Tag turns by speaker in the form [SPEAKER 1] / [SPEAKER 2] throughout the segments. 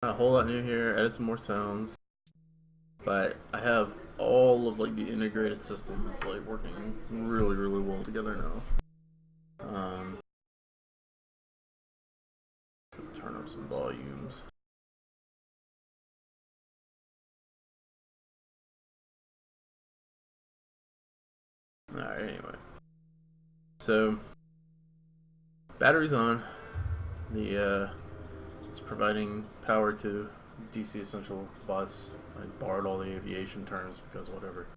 [SPEAKER 1] A whole lot new here, added some more sounds, but I have all of like the integrated systems like working really well together now. Turn up some volumes. Alright, anyway. So, battery's on. It's providing power to DC Essential Bus. I borrowed all the aviation terms because whatever.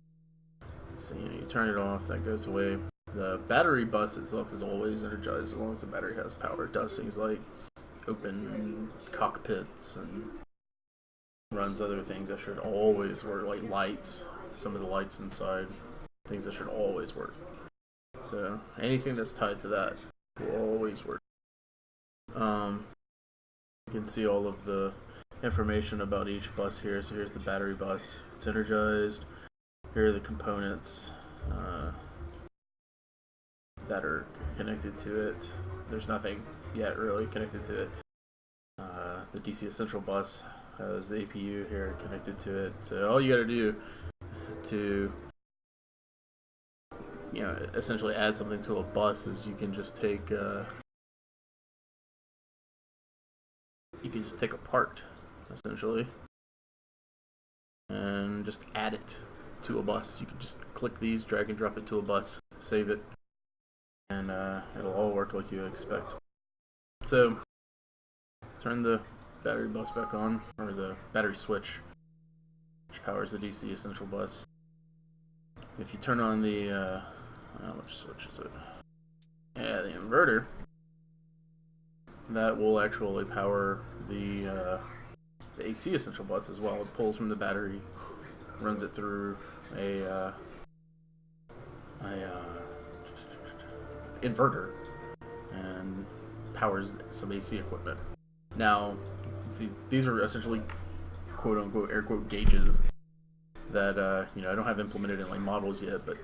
[SPEAKER 1] So you turn it off, that goes away. The battery bus itself is always energized as long as the battery has power. It does things like open cockpits and runs other things that should always work, like lights, some of the lights inside, things that should always work. So anything that's tied to that will always work. You can see all of the information about each bus here. So here's the battery bus. It's energized. Here are the components that are connected to it. There's nothing yet really connected to it. The DC Essential bus has the APU here connected to it. So all you gotta do to essentially add something to a bus is you can just take a part essentially and just add it to a bus. You can just click these, drag and drop it to a bus, save it, and it'll all work like you expect. So turn the battery bus back on, or the battery switch, which powers the DC Essential bus. If you turn on the which switch is it? Yeah, the inverter. That will actually power the AC Essential bus as well. It pulls from the battery, runs it through a inverter, and powers some AC equipment. Now, see, these are essentially quote unquote air quote gauges that I don't have implemented in like models yet, but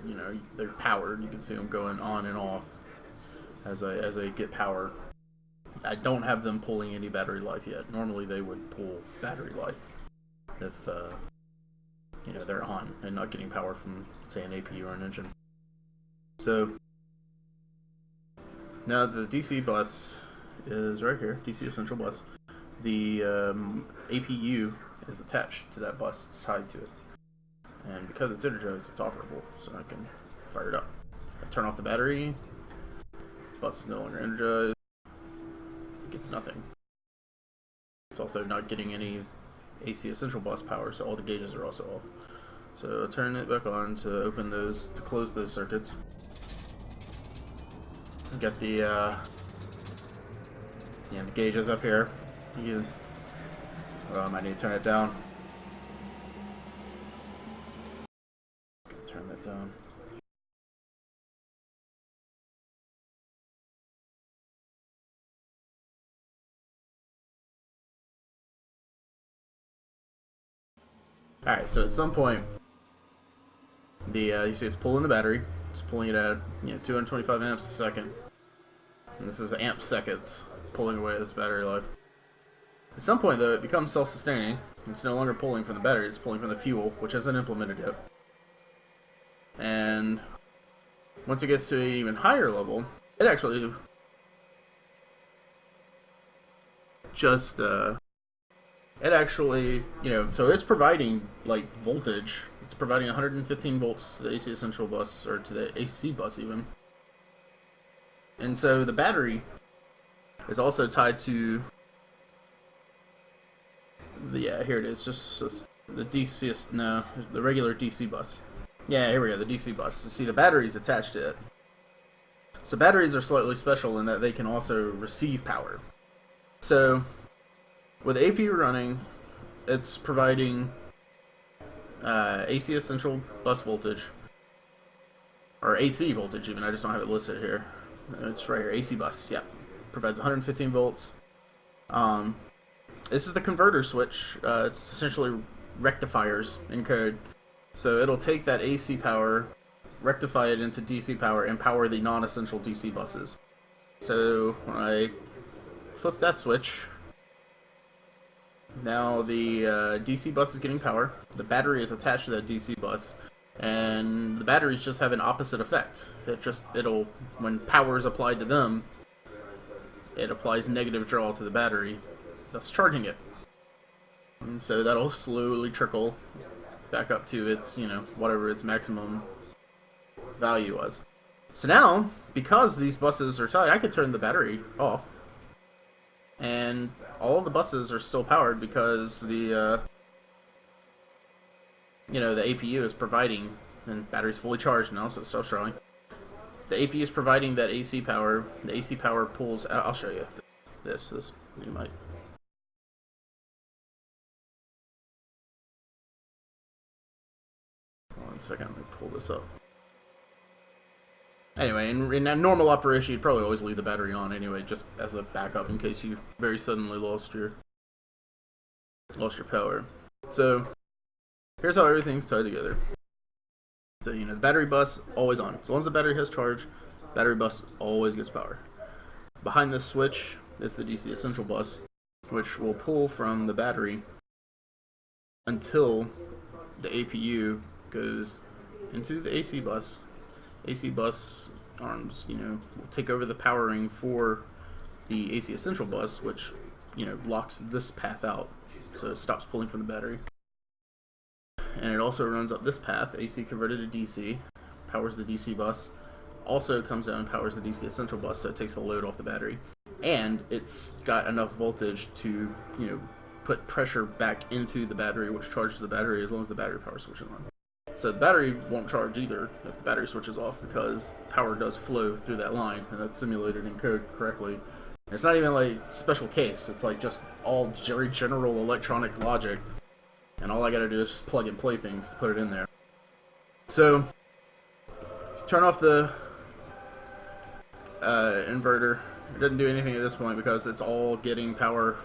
[SPEAKER 1] they're powered. You can see them going on and off as I get power. I don't have them pulling any battery life yet. Normally they would pull battery life if they're on and not getting power from, say, an APU or an engine. So now the DC bus is right here, DC Essential bus. The APU is attached to that bus. It's tied to it, and because it's energized, it's operable. So I can fire it up. I turn off the battery. Bus is no longer energized. Gets nothing. It's also not getting any AC Essential bus power, so all the gauges are also off. So turn it back on to close those circuits. Get the gauges up here. I might need to turn it down. Turn that down. Alright, so at some point, you see it's pulling the battery. It's pulling it at 225 amps a second. And this is amp seconds pulling away this battery life. At some point, though, it becomes self-sustaining. It's no longer pulling from the battery, it's pulling from the fuel, which isn't implemented yet. And once it gets to an even higher level, it actually just so it's providing like voltage. It's providing 115 volts to the AC Essential bus, or to the AC bus even. And so the battery is also tied to here it is, just the DC, no, the regular DC bus. Yeah, here we go, the DC bus. You see the battery's attached to it. So batteries are slightly special in that they can also receive power. So with APU running, it's providing AC Essential bus voltage, or AC voltage even, I just don't have it listed here. It's right here, AC bus, yeah. Provides 115 volts. This is the converter switch. It's essentially rectifiers in code. So it'll take that AC power, rectify it into DC power, and power the non-essential DC buses. So when I flip that switch, Now the DC bus is getting power. The battery is attached to that DC bus, and the batteries just have an opposite effect. It'll when power is applied to them, it applies negative draw to the battery, thus charging it. And so that'll slowly trickle back up to its, whatever its maximum value was. So now, because these buses are tied, I could turn the battery off, and all the buses are still powered because the the APU is providing, and battery's fully charged now, so it stops drawing. The APU is providing that AC power. The AC power pulls out. I'll show you this. You might. One second, let me pull this up. Anyway, in a normal operation, you'd probably always leave the battery on anyway, just as a backup in case you very suddenly lost your power. So here's how everything's tied together. So the battery bus always on. As long as the battery has charge, battery bus always gets power. Behind this switch is the DC essential bus, which will pull from the battery until the APU goes into the AC bus. AC bus arms, will take over the powering for the AC essential bus, which, blocks this path out, so it stops pulling from the battery. And it also runs up this path, AC converted to DC, powers the DC bus, also comes down and powers the DC essential bus, so it takes the load off the battery. And it's got enough voltage to, put pressure back into the battery, which charges the battery as long as the battery power switch is on. So the battery won't charge either if the battery switches off, because power does flow through that line, and that's simulated in code correctly. And it's not even like special case, it's like just all very general electronic logic, and all I gotta do is just plug and play things to put it in there. So, turn off the inverter. It doesn't do anything at this point because it's all getting power.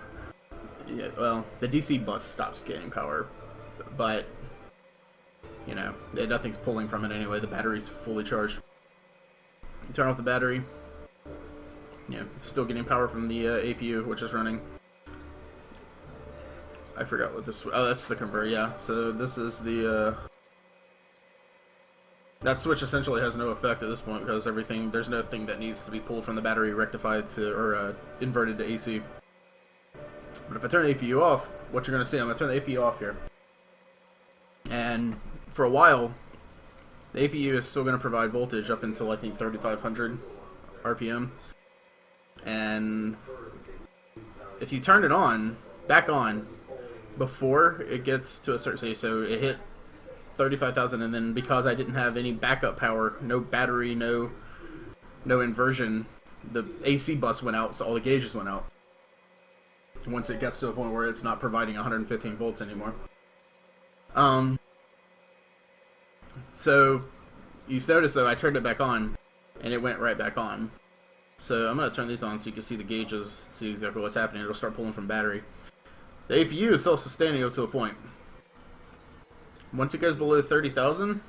[SPEAKER 1] Yeah, well, the DC bus stops getting power, but nothing's pulling from it anyway. The battery's fully charged. You turn off the battery. It's still getting power from the APU, which is running. I forgot what this. Oh, that's the converter. Yeah. So this is the. That switch essentially has no effect at this point because there's nothing that needs to be pulled from the battery rectified to or inverted to AC. But if I turn the APU off, what you're going to see, I'm going to turn the APU off here. And for a while, the APU is still going to provide voltage up until I think 3,500 RPM. And if you turn it back on, before it gets to a certain stage, so it hit 35,000, and then because I didn't have any backup power, no battery, no inversion, the AC bus went out, so all the gauges went out. Once it gets to a point where it's not providing 115 volts anymore. So you notice though, I turned it back on, and it went right back on. So I'm going to turn these on so you can see the gauges, see exactly what's happening. It'll start pulling from battery. The APU is self-sustaining up to a point. Once it goes below 30,000,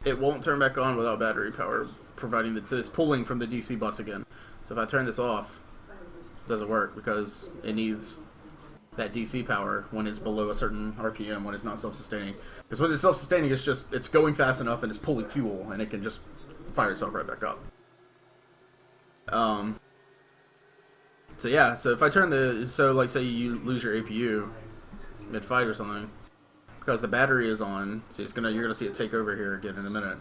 [SPEAKER 1] it won't turn back on without battery power, providing that it's pulling from the DC bus again. So if I turn this off, it doesn't work because it needs that DC power when it's below a certain RPM, when it's not self-sustaining. Because when it's self-sustaining, it's going fast enough and it's pulling fuel, and it can just fire itself right back up. So yeah, so if I turn like say you lose your APU mid-fight or something, because the battery is on, so you're gonna see it take over here again in a minute.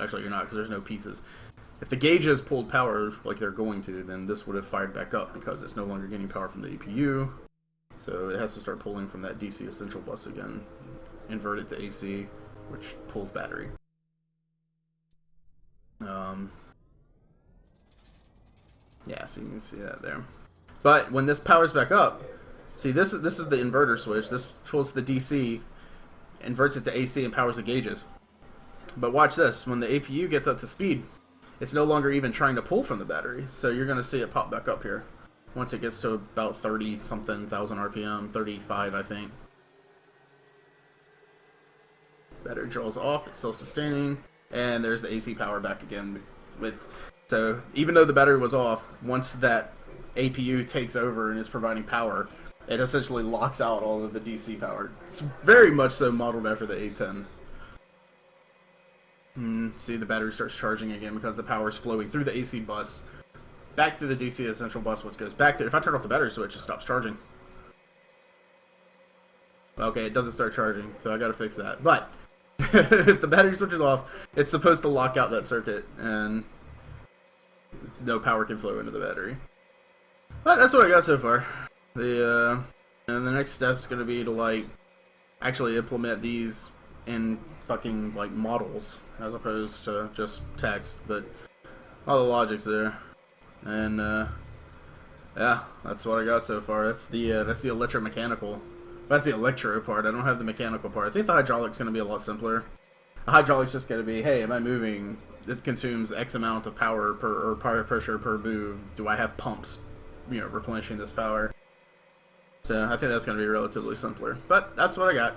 [SPEAKER 1] Actually, you're not, because there's no pieces. If the gauges pulled power like they're going to, then this would have fired back up because it's no longer getting power from the APU. So it has to start pulling from that DC essential bus again, invert it to AC, which pulls battery. Yeah, so you can see that there. But when this powers back up, see this is the inverter switch. This pulls the DC, inverts it to AC, and powers the gauges. But watch this, when the APU gets up to speed, it's no longer even trying to pull from the battery. So you're going to see it pop back up here once it gets to about 30-something thousand RPM, 35 I think. Battery draws off, it's self-sustaining, and there's the AC power back again. So even though the battery was off, once that APU takes over and is providing power, it essentially locks out all of the DC power. It's very much so modeled after the A10. See, the battery starts charging again because the power is flowing through the AC bus back through the DC essential bus, which goes back there. If I turn off the battery switch, it stops charging. Okay, it doesn't start charging, so I gotta fix that. But if the battery switch is off, it's supposed to lock out that circuit, and no power can flow into the battery. But that's what I got so far. And the next step's gonna be to like actually implement these in fucking like models as opposed to just text. But all the logic's there, and yeah, that's what I got so far. That's the electromechanical. That's the electro part. I don't have the mechanical part. I think the hydraulic's going to be a lot simpler. The hydraulic's just going to be, hey, am I moving? It consumes X amount of power per, or power pressure per move. Do I have pumps, replenishing this power? So I think that's going to be relatively simpler. But that's what I got.